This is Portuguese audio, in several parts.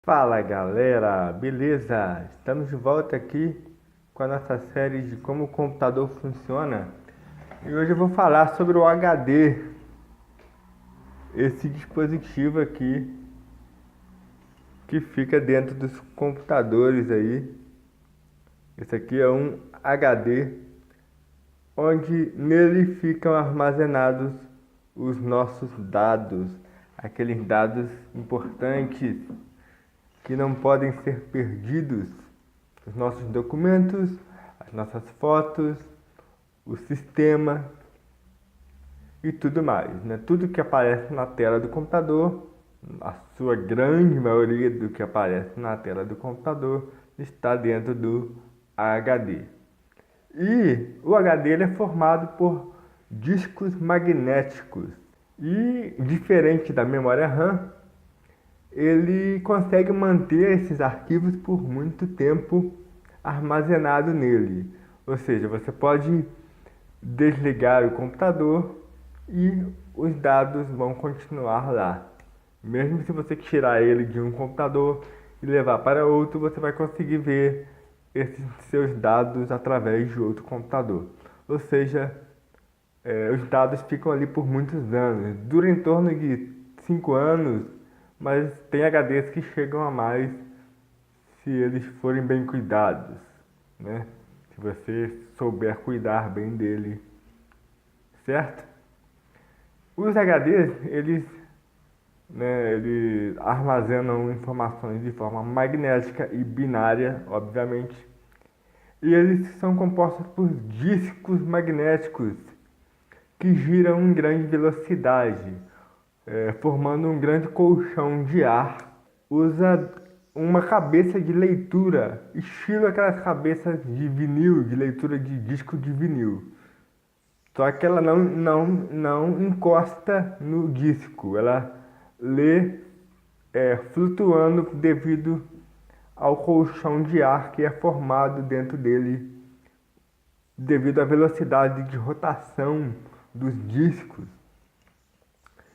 Fala galera, beleza? Estamos de volta aqui com a nossa série de como o computador funciona e hoje eu vou falar sobre o HD, esse dispositivo aqui que fica dentro dos computadores aí. Esse aqui é um HD onde nele ficam armazenados os nossos dados, aqueles dados importantes que não podem ser perdidos, os nossos documentos, as nossas fotos, o sistema e tudo mais, né? Tudo que aparece na tela do computador, a sua grande maioria do que aparece na tela do computador está dentro do HD. E o HD ele é formado por discos magnéticos. E diferente da memória RAM, ele consegue manter esses arquivos por muito tempo armazenado nele. Ou seja, você pode desligar o computador e os dados vão continuar lá. Mesmo se você tirar ele de um computador e levar para outro, você vai conseguir ver esses seus dados através de outro computador. Ou seja, os dados ficam ali por muitos anos. Dura em torno de 5 anos, mas tem HDs que chegam a mais se eles forem bem cuidados, né? Se você souber cuidar bem dele, certo? Os HDs, eles armazenam informações de forma magnética e binária, obviamente, e eles são compostos por discos magnéticos que giram em grande velocidade, formando um grande colchão de ar. Usa uma cabeça de leitura, estilo aquelas cabeças de vinil, de leitura de disco de vinil. Só que ela não encosta no disco, ela lê flutuando devido ao colchão de ar que é formado dentro dele devido à velocidade de rotação dos discos.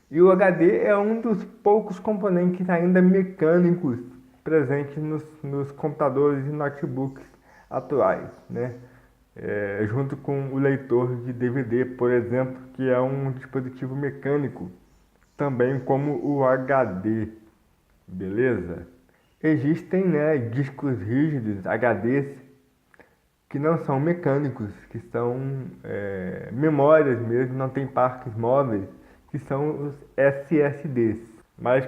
E o HD é um dos poucos componentes ainda mecânicos presentes nos computadores e notebooks atuais, né? Junto com o leitor de DVD, por exemplo, que é um dispositivo mecânico, também como o HD, beleza? Existem, né, discos rígidos, HDs, que não são mecânicos, que são memórias mesmo, não tem parques móveis, que são os SSDs. Mas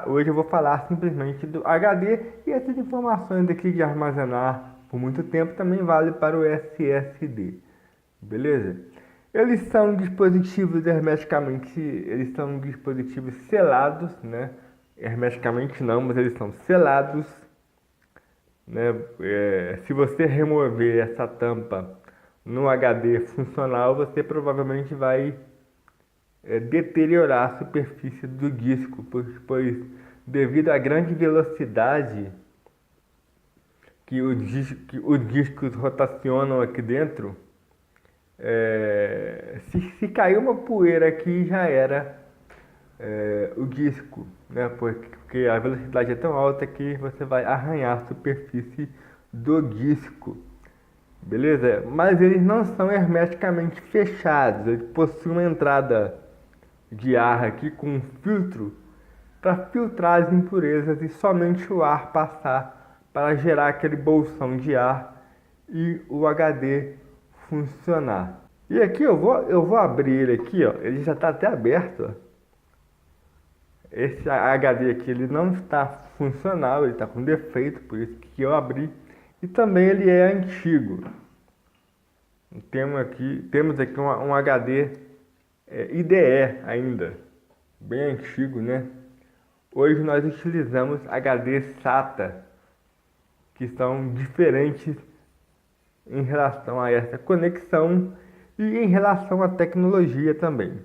hoje eu vou falar simplesmente do HD e essas informações aqui de armazenar por muito tempo também vale para o SSD, beleza? Eles são dispositivos hermeticamente, eles são dispositivos selados, né? Hermeticamente não, mas eles são selados, né? Se você remover essa tampa no HD funcional, você provavelmente vai deteriorar a superfície do disco, pois devido à grande velocidade que os discos rotacionam aqui dentro, se cair uma poeira aqui já era o disco, né? Porque a velocidade é tão alta que você vai arranhar a superfície do disco, beleza? Mas eles não são hermeticamente fechados, eles possuem uma entrada de ar aqui com um filtro para filtrar as impurezas e somente o ar passar para gerar aquele bolsão de ar e o HD funcionar. E aqui eu vou abrir ele aqui, ó, ele já está até aberto, ó. Esse HD aqui ele não está funcional, ele está com defeito, por isso que eu abri. E também ele é antigo. Temos aqui um HD IDE ainda, bem antigo, né? Hoje nós utilizamos HD SATA, que são diferentes em relação a essa conexão e em relação à tecnologia também,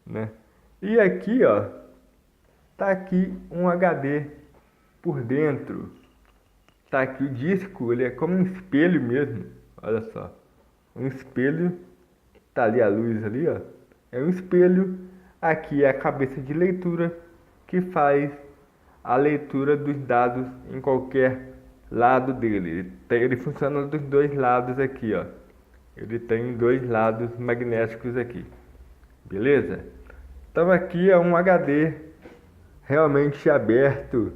né? E aqui, ó, tá aqui um HD por dentro. Tá aqui o disco, ele é como um espelho mesmo. Olha só, um espelho. Tá ali a luz ali, ó. É um espelho. Aqui é a cabeça de leitura que faz a leitura dos dados em qualquer lado dele. Ele funciona dos dois lados aqui, ó. Ele tem dois lados magnéticos aqui, beleza? Então aqui é um HD realmente aberto.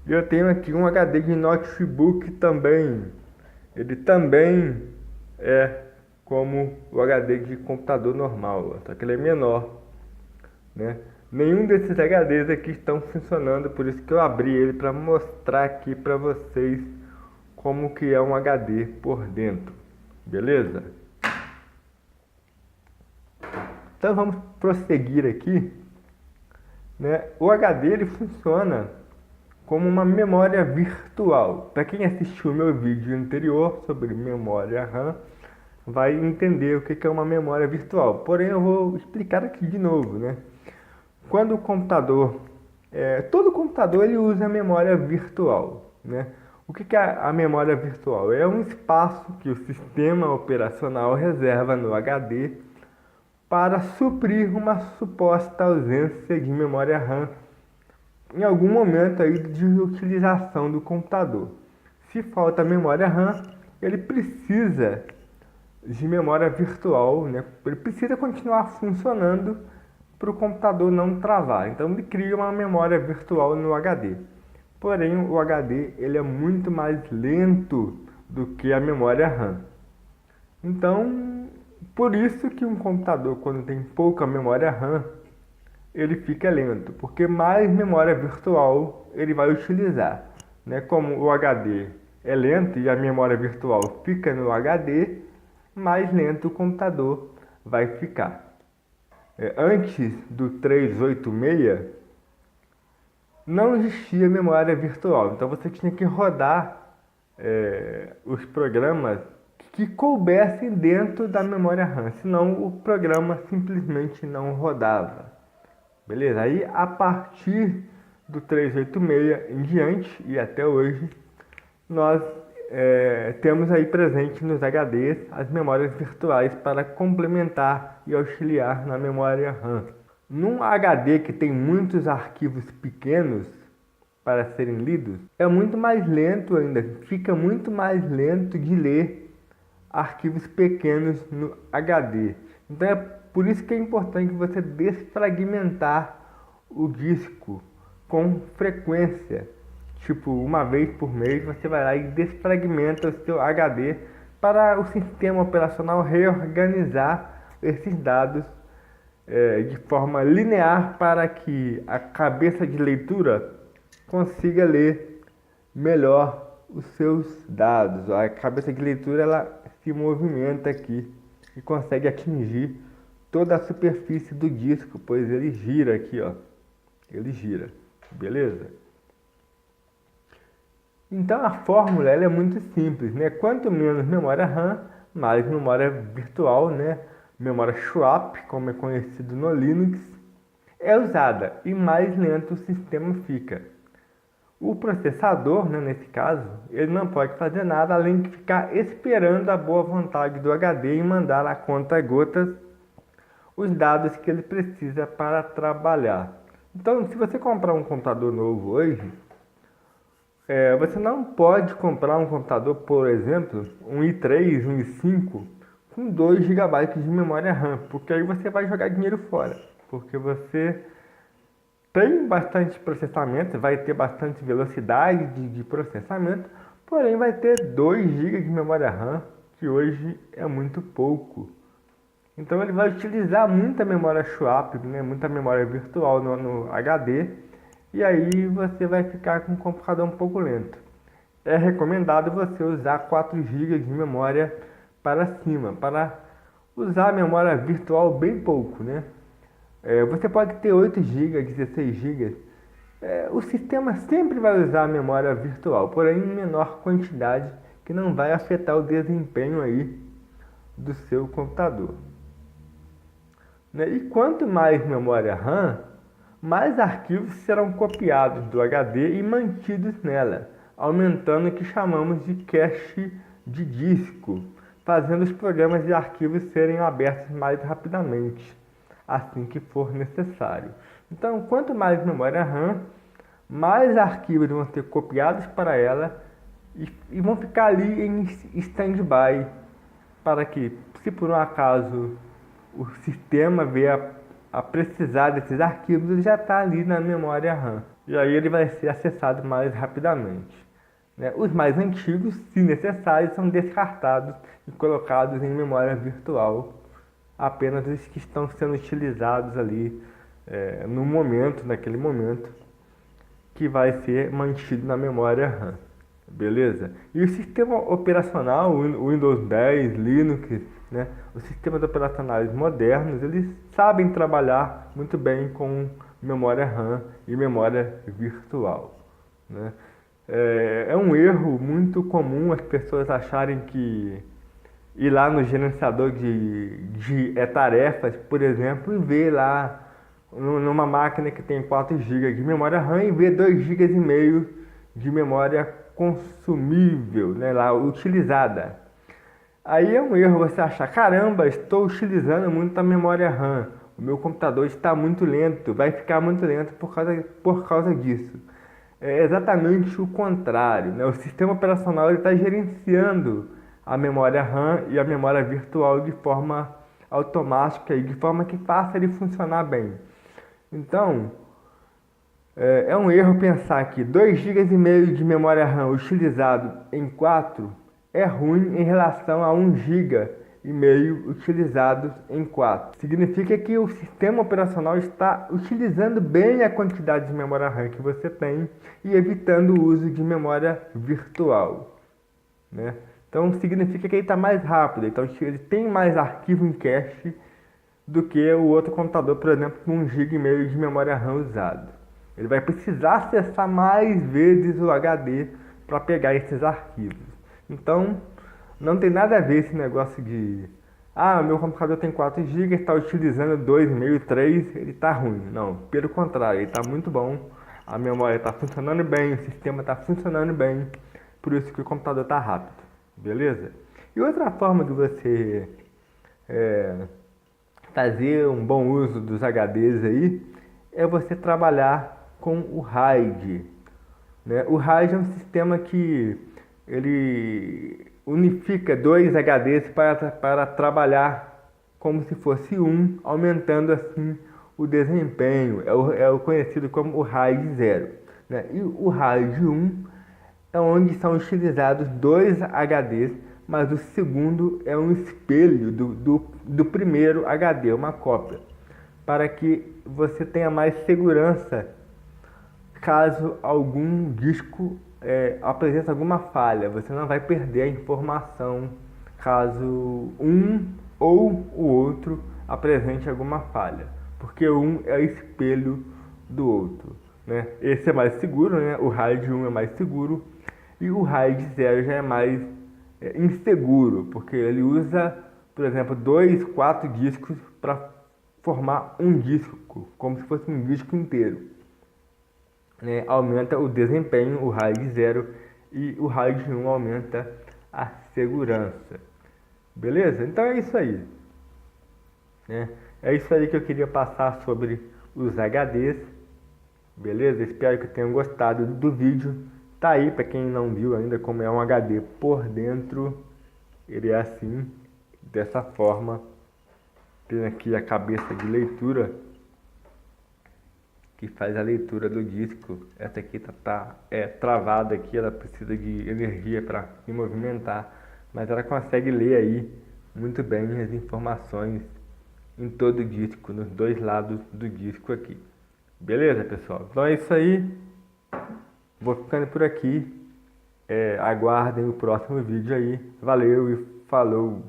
E eu tenho aqui um HD de notebook também. Ele também é como o HD de computador normal, só que ele é menor, né? Nenhum desses HDs aqui estão funcionando, por isso que eu abri ele para mostrar aqui para vocês como que é um HD por dentro, beleza? Então vamos prosseguir aqui, né? O HD ele funciona como uma memória virtual. Para quem assistiu meu vídeo anterior sobre memória RAM, vai entender o que é uma memória virtual. Porém, eu vou explicar aqui de novo, né? Quando o computador, todo computador ele usa memória virtual, né? O que é a memória virtual? É um espaço que o sistema operacional reserva no HD para suprir uma suposta ausência de memória RAM em algum momento aí de utilização do computador. Se falta memória RAM, ele precisa de memória virtual, né? Ele precisa continuar funcionando para o computador não travar. Então ele cria uma memória virtual no HD. Porém, o HD ele é muito mais lento do que a memória RAM. Então, por isso que um computador, quando tem pouca memória RAM, ele fica lento, porque mais memória virtual ele vai utilizar, né? Como o HD é lento e a memória virtual fica no HD, mais lento o computador vai ficar. Antes do 386, não existia memória virtual, então você tinha que rodar os programas que coubessem dentro da memória RAM, senão o programa simplesmente não rodava. Beleza? Aí a partir do 386 em diante e até hoje, nós temos aí presente nos HDs as memórias virtuais para complementar e auxiliar na memória RAM. Num HD que tem muitos arquivos pequenos para serem lidos, é muito mais lento ainda, fica muito mais lento de ler arquivos pequenos no HD. Então é por isso que é importante você desfragmentar o disco com frequência. Tipo, uma vez por mês você vai lá e desfragmenta o seu HD para o sistema operacional reorganizar esses dados de forma linear para que a cabeça de leitura consiga ler melhor os seus dados. A cabeça de leitura ela se movimenta aqui e consegue atingir toda a superfície do disco, pois ele gira aqui, ó. Ele gira, beleza? Então a fórmula ela é muito simples, né? Quanto menos memória RAM, mais memória virtual, né? Memória swap, como é conhecido no Linux, é usada e mais lento o sistema fica. O processador, né, nesse caso, ele não pode fazer nada além de ficar esperando a boa vontade do HD e mandar a conta-gotas os dados que ele precisa para trabalhar. Então, se você comprar um computador novo hoje, você não pode comprar um computador, por exemplo, um i3, um i5, com 2 GB de memória RAM, porque aí você vai jogar dinheiro fora, porque você tem bastante processamento, vai ter bastante velocidade de processamento, porém vai ter 2 GB de memória RAM, que hoje é muito pouco. Então ele vai utilizar muita memória swap, né, muita memória virtual no HD, e aí você vai ficar com um computador um pouco lento. É recomendado você usar 4 GB de memória para cima, para usar a memória virtual bem pouco, né? Você pode ter 8 GB, 16 GB. O sistema sempre vai usar a memória virtual, porém em menor quantidade, que não vai afetar o desempenho aí do seu computador. Né? E quanto mais memória RAM, mais arquivos serão copiados do HD e mantidos nela, aumentando o que chamamos de cache de disco, fazendo os programas de arquivos serem abertos mais rapidamente, assim que for necessário. Então, quanto mais memória RAM, mais arquivos vão ser copiados para ela e vão ficar ali em stand-by, para que, se por um acaso o sistema vier a precisar desses arquivos, ele já está ali na memória RAM. E aí ele vai ser acessado mais rapidamente. Né? Os mais antigos, se necessário, são descartados e colocados em memória virtual, apenas os que estão sendo utilizados ali no momento, naquele momento, que vai ser mantido na memória RAM. Beleza? E o sistema operacional, o Windows 10, Linux, né? Os sistemas operacionais modernos, eles sabem trabalhar muito bem com memória RAM e memória virtual, né? É um erro muito comum as pessoas acharem que ir lá no gerenciador de tarefas, por exemplo, e ver lá numa máquina que tem 4 GB de memória RAM e ver 2,5 GB de memória consumível, né, lá utilizada. Aí é um erro você achar, caramba, estou utilizando muito a memória RAM, o meu computador está muito lento, vai ficar muito lento por causa disso. É exatamente o contrário, né? O sistema operacional está gerenciando a memória RAM e a memória virtual de forma automática e de forma que faça ele funcionar bem. Então, é um erro pensar que 2,5 GB de memória RAM utilizado em 4 é ruim em relação a 1,5 GB utilizados em 4. Significa que o sistema operacional está utilizando bem a quantidade de memória RAM que você tem e evitando o uso de memória virtual, né? Então significa que ele está mais rápido, então ele tem mais arquivo em cache do que o outro computador, por exemplo, com 1,5 GB de memória RAM usado. Ele vai precisar acessar mais vezes o HD para pegar esses arquivos. Então, não tem nada a ver esse negócio de meu computador tem 4 GB, está utilizando 2,5, 3, ele está ruim. Não, pelo contrário, ele está muito bom, a memória está funcionando bem, o sistema está funcionando bem, por isso que o computador está rápido, beleza? E outra forma de você fazer um bom uso dos HDs aí é você trabalhar com o RAID, né? O RAID é um sistema que ele unifica 2 HDs para trabalhar como se fosse um, aumentando assim o desempenho. É o conhecido como o RAID 0, né? E o RAID 1 é onde são utilizados 2 HDs, mas o segundo é um espelho do primeiro HD, uma cópia, para que você tenha mais segurança caso algum disco apresente alguma falha. Você não vai perder a informação caso um ou o outro apresente alguma falha, porque um é espelho do outro, né? Esse é mais seguro, né? O RAID 1 é mais seguro e o RAID 0 já é mais inseguro, porque ele usa, por exemplo, 2, 4 discos para formar um disco, como se fosse um disco inteiro. Aumenta o desempenho, o RAID 0, e o RAID 1 aumenta a segurança. Beleza? Então é isso aí, né? É isso aí que eu queria passar sobre os HDs. Beleza? Espero que tenham gostado do vídeo. Tá aí para quem não viu ainda como é um HD por dentro. Ele é assim, dessa forma. Tem aqui a cabeça de leitura que faz a leitura do disco. Essa aqui tá travada aqui, ela precisa de energia para se movimentar, mas ela consegue ler aí muito bem as informações em todo o disco, nos 2 lados do disco aqui. Beleza, pessoal? Então é isso aí. Vou ficando por aqui. Aguardem o próximo vídeo aí. Valeu e falou!